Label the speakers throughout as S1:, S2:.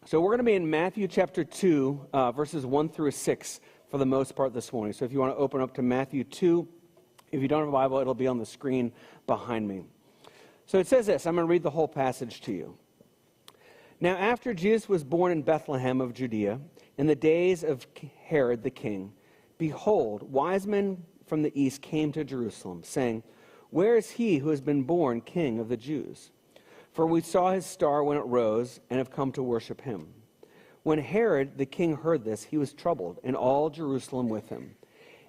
S1: So we're going to be in Matthew chapter 2, verses 1 through 6 for the most part this morning. So if you want to open up to Matthew 2, if you don't have a Bible, it'll be on the screen behind me. So it says this. I'm going to read the whole passage to you. Now after Jesus was born in Bethlehem of Judea, in the days of Herod the king, behold, wise men from the east came to Jerusalem, saying, "Where is he who has been born King of the Jews? For we saw his star when it rose, and have come to worship him." When Herod the king heard this, he was troubled, and all Jerusalem with him.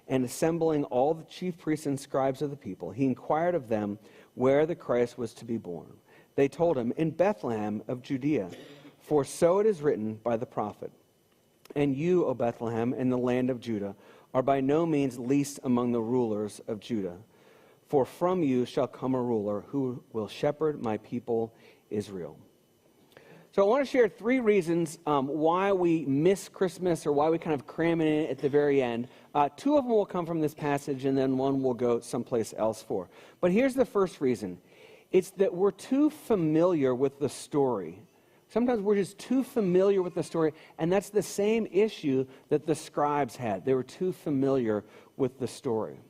S1: And assembling all the chief priests and scribes of the people, he inquired of them where the Christ was to be born. They told him, "In Bethlehem of Judea, for so it is written by the prophet. And you, O Bethlehem, in the land of Judah, are by no means least among the rulers of Judah. For from you shall come a ruler who will shepherd my people Israel." So I want to share three reasons why we miss Christmas, or why we kind of cram it in at the very end. Two of them will come from this passage, and then one will go someplace else for. But here's the first reason. It's that we're too familiar with the story. Sometimes we're just too familiar with the story, and that's the same issue that the scribes had. They were too familiar with the story.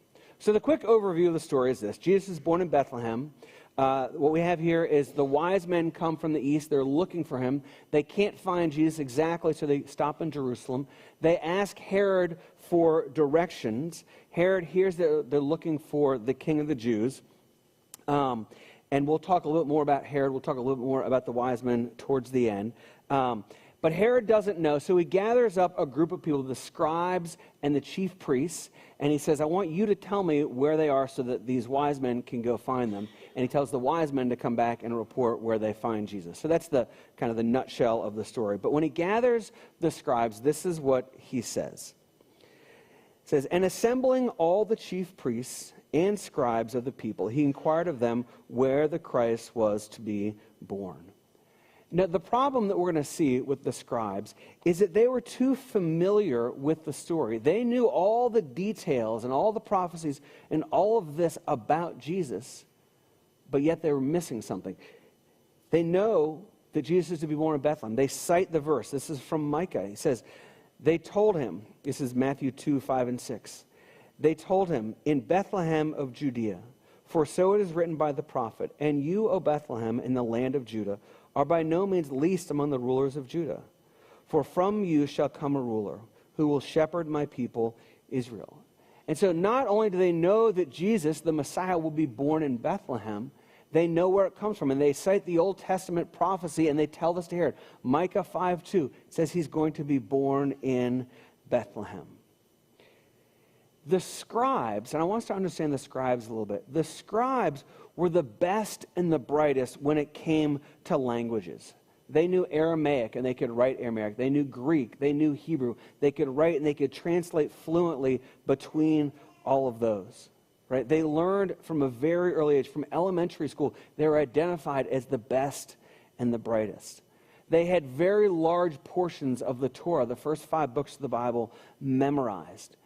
S1: So the quick overview of the story is this. Jesus is born in Bethlehem. What we have here is the wise men come from the east. They're looking for him. They can't find Jesus exactly, so they stop in Jerusalem. They ask Herod for directions. Herod hears that they're looking for the king of the Jews. And we'll talk a little bit more about Herod. We'll talk a little bit more about the wise men towards the end. But Herod doesn't know, so he gathers up a group of people, the scribes and the chief priests, and he says, "I want you to tell me where they are so that these wise men can go find them." And he tells the wise men to come back and report where they find Jesus. So that's the kind of the nutshell of the story. But when he gathers the scribes, this is what he says. It says, "And assembling all the chief priests and scribes of the people, he inquired of them where the Christ was to be born." Now, the problem that we're going to see with the scribes is that they were too familiar with the story. They knew all the details and all the prophecies and all of this about Jesus, but yet they were missing something. They know that Jesus is to be born in Bethlehem. They cite the verse. This is from Micah. He says, they told him, this is Matthew 2, 5, and 6. They told him, "In Bethlehem of Judea, for so it is written by the prophet, and you, O Bethlehem, in the land of Judah, are by no means least among the rulers of Judah. For from you shall come a ruler who will shepherd my people Israel." And so not only do they know that Jesus, the Messiah, will be born in Bethlehem, they know where it comes from. And they cite the Old Testament prophecy, and they tell this to Herod. Micah 5:2 says he's going to be born in Bethlehem. The scribes, and I want us to understand the scribes a little bit. The scribes were the best and the brightest when it came to languages. They knew Aramaic, and they could write Aramaic. They knew Greek. They knew Hebrew. They could write and they could translate fluently between all of those. Right? They learned from a very early age, from elementary school, they were identified as the best and the brightest. They had very large portions of the Torah, the first 5 books of the Bible, memorized.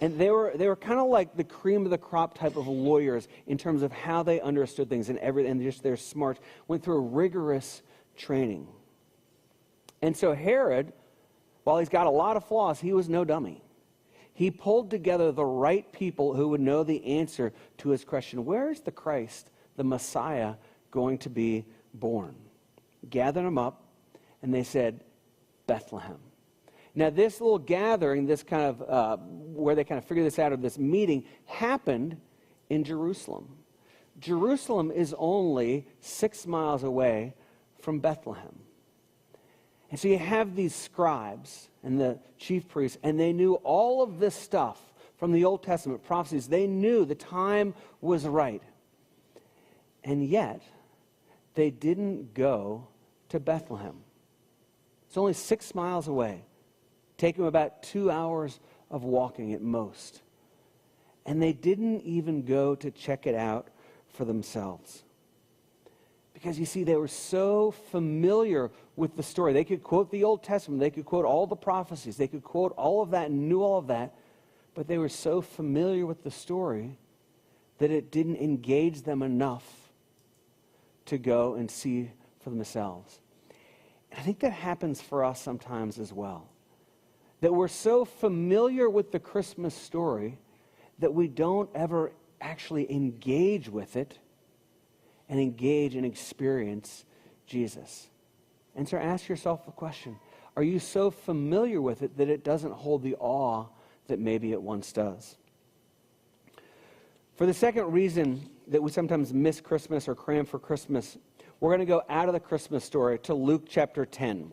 S1: And they were kind of like the cream of the crop type of lawyers in terms of how they understood things, and just their smart, went through a rigorous training. And so Herod, while he's got a lot of flaws, he was no dummy. He pulled together the right people who would know the answer to his question, where is the Christ, the Messiah, going to be born? Gathered them up, and they said, Bethlehem. Now, this little gathering, this kind of, where they kind of figured this out, of this meeting, happened in Jerusalem. Jerusalem is only 6 miles away from Bethlehem. And so you have these scribes and the chief priests, and they knew all of this stuff from the Old Testament prophecies. They knew the time was right. And yet, they didn't go to Bethlehem. It's only 6 miles away. Take them about 2 hours of walking at most. And they didn't even go to check it out for themselves. Because you see, they were so familiar with the story. They could quote the Old Testament. They could quote all the prophecies. They could quote all of that and knew all of that. But they were so familiar with the story that it didn't engage them enough to go and see for themselves. I think that happens for us sometimes as well. That we're so familiar with the Christmas story that we don't ever actually engage with it and engage and experience Jesus. And so ask yourself the question, are you so familiar with it that it doesn't hold the awe that maybe it once does? For the second reason that we sometimes miss Christmas or cram for Christmas, we're going to go out of the Christmas story to Luke chapter 10.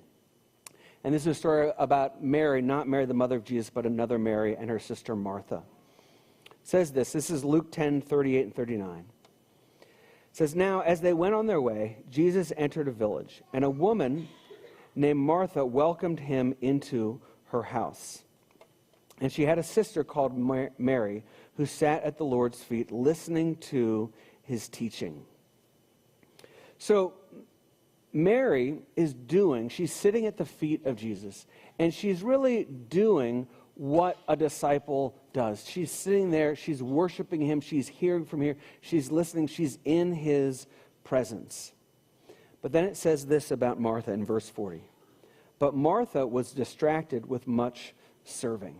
S1: And this is a story about Mary, not Mary the mother of Jesus, but another Mary and her sister Martha. It says this is Luke 10, 38 and 39. It says, "Now as they went on their way, Jesus entered a village, and a woman named Martha welcomed him into her house. And she had a sister called Mary, who sat at the Lord's feet listening to his teaching." So Mary she's sitting at the feet of Jesus, and she's really doing what a disciple does. She's sitting there, she's worshiping him, she's hearing from here, she's listening, she's in his presence. But then it says this about Martha in verse 40. "But Martha was distracted with much serving."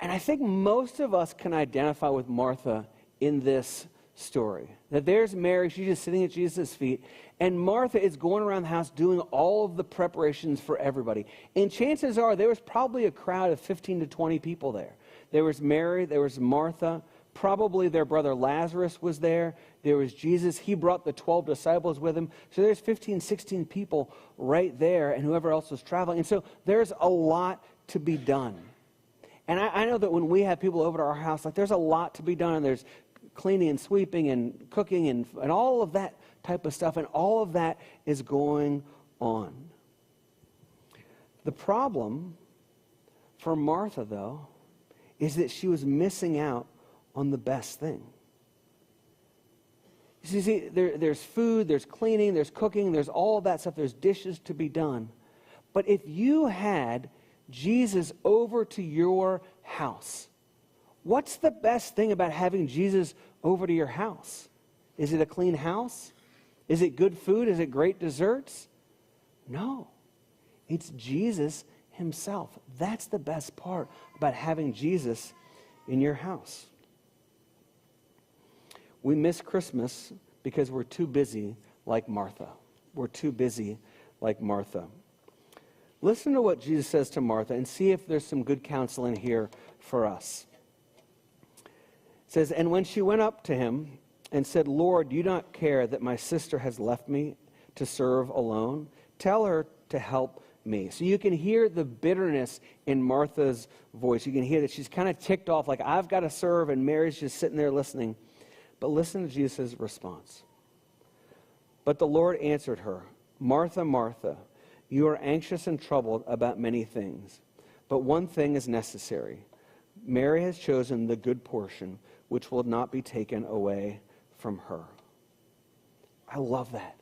S1: And I think most of us can identify with Martha in this story. That there's Mary, she's just sitting at Jesus' feet, and Martha is going around the house doing all of the preparations for everybody. And chances are there was probably a crowd of 15 to 20 people there. There was Mary, there was Martha, probably their brother Lazarus was there, there was Jesus, he brought the 12 disciples with him. So there's 15, 16 people right there, and whoever else was traveling. And so there's a lot to be done. And I know that when we have people over to our house, like there's a lot to be done, and there's cleaning and sweeping and cooking and all of that type of stuff, and all of that is going on. The problem for Martha, though, is that she was missing out on the best thing. You see, there's food, there's cleaning, there's cooking, there's all of that stuff, there's dishes to be done. But if you had Jesus over to your house, what's the best thing about having Jesus over to your house? Is it a clean house? Is it good food? Is it great desserts? No. It's Jesus himself. That's the best part about having Jesus in your house. We miss Christmas because we're too busy like Martha. We're too busy like Martha. Listen to what Jesus says to Martha and see if there's some good counsel in here for us. It says, "And when she went up to him and said, 'Lord, do you not care that my sister has left me to serve alone? Tell her to help me.'" So you can hear the bitterness in Martha's voice. You can hear that she's kind of ticked off, like, I've got to serve, and Mary's just sitting there listening. But listen to Jesus' response. "But the Lord answered her, 'Martha, Martha, you are anxious and troubled about many things, but one thing is necessary. Mary has chosen the good portion, which will not be taken away from her.'" I love that.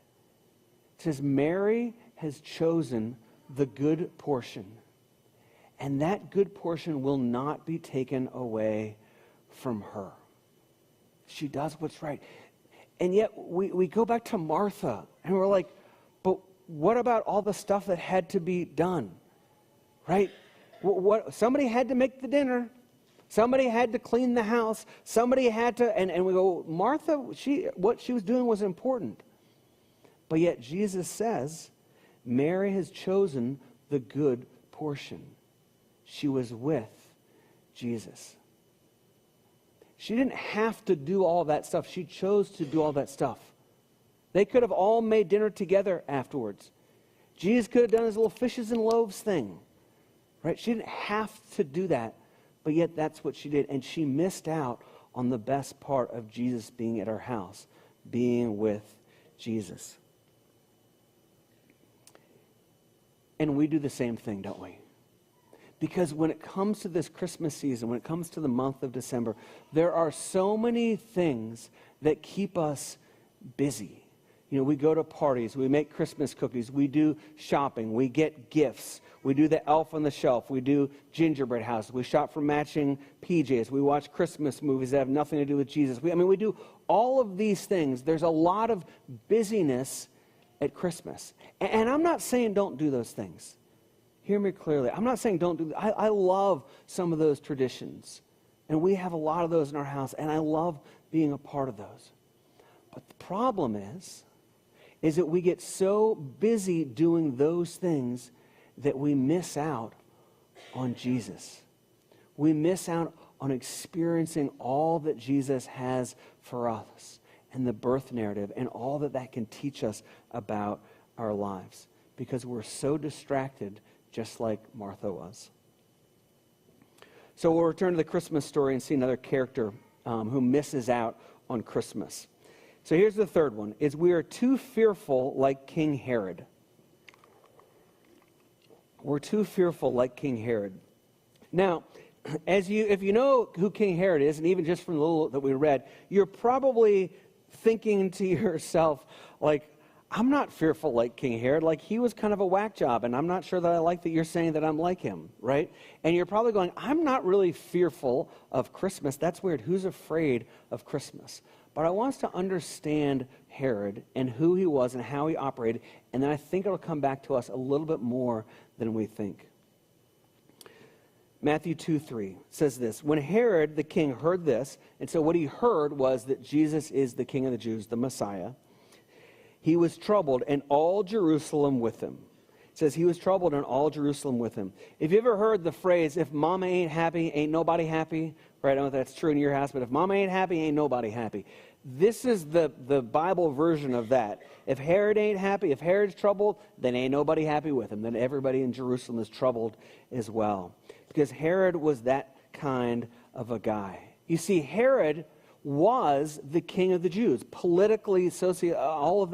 S1: It says Mary has chosen the good portion, and that good portion will not be taken away from her. She does what's right. And yet we go back to Martha, and we're like, but what about all the stuff that had to be done? Right? Somebody had to make the dinner. Somebody had to clean the house. Somebody had to, and we go, Martha, what she was doing was important. But yet Jesus says, Mary has chosen the good portion. She was with Jesus. She didn't have to do all that stuff. She chose to do all that stuff. They could have all made dinner together afterwards. Jesus could have done his little fishes and loaves thing. Right? She didn't have to do that. But yet that's what she did. And she missed out on the best part of Jesus being at her house, being with Jesus. And we do the same thing, don't we? Because when it comes to this Christmas season, when it comes to the month of December, there are so many things that keep us busy. You know, we go to parties, we make Christmas cookies, we do shopping, we get gifts, we do the elf on the shelf, we do gingerbread houses, we shop for matching PJs, we watch Christmas movies that have nothing to do with Jesus. We do all of these things. There's a lot of busyness at Christmas. And I'm not saying don't do those things. Hear me clearly. I'm not saying don't do that. I love some of those traditions. And we have a lot of those in our house, and I love being a part of those. But the problem is that we get so busy doing those things that we miss out on Jesus. We miss out on experiencing all that Jesus has for us and the birth narrative and all that that can teach us about our lives because we're so distracted, just like Martha was. So we'll return to the Christmas story and see another character who misses out on Christmas. So here's the third one, is we are too fearful like King Herod. We're too fearful like King Herod. Now, if you know who King Herod is, and even just from the little that we read, you're probably thinking to yourself, like, I'm not fearful like King Herod. Like, he was kind of a whack job, and I'm not sure that I like that you're saying that I'm like him, right? And you're probably going, I'm not really fearful of Christmas. That's weird. Who's afraid of Christmas? But I want us to understand Herod and who he was and how he operated, and then I think it'll come back to us a little bit more than we think. Matthew 2:3 says this, when Herod the king heard this, and so what he heard was that Jesus is the King of the Jews, the Messiah, he was troubled, and all Jerusalem with him. It says he was troubled, and all Jerusalem with him. If you ever heard the phrase, if mama ain't happy, ain't nobody happy, right? I don't know if that's true in your house, but if mama ain't happy, ain't nobody happy. This is the Bible version of that. If Herod ain't happy, if Herod's troubled, then ain't nobody happy with him. Then everybody in Jerusalem is troubled as well. Because Herod was that kind of a guy. You see, Herod was the king of the Jews. Politically, all of that.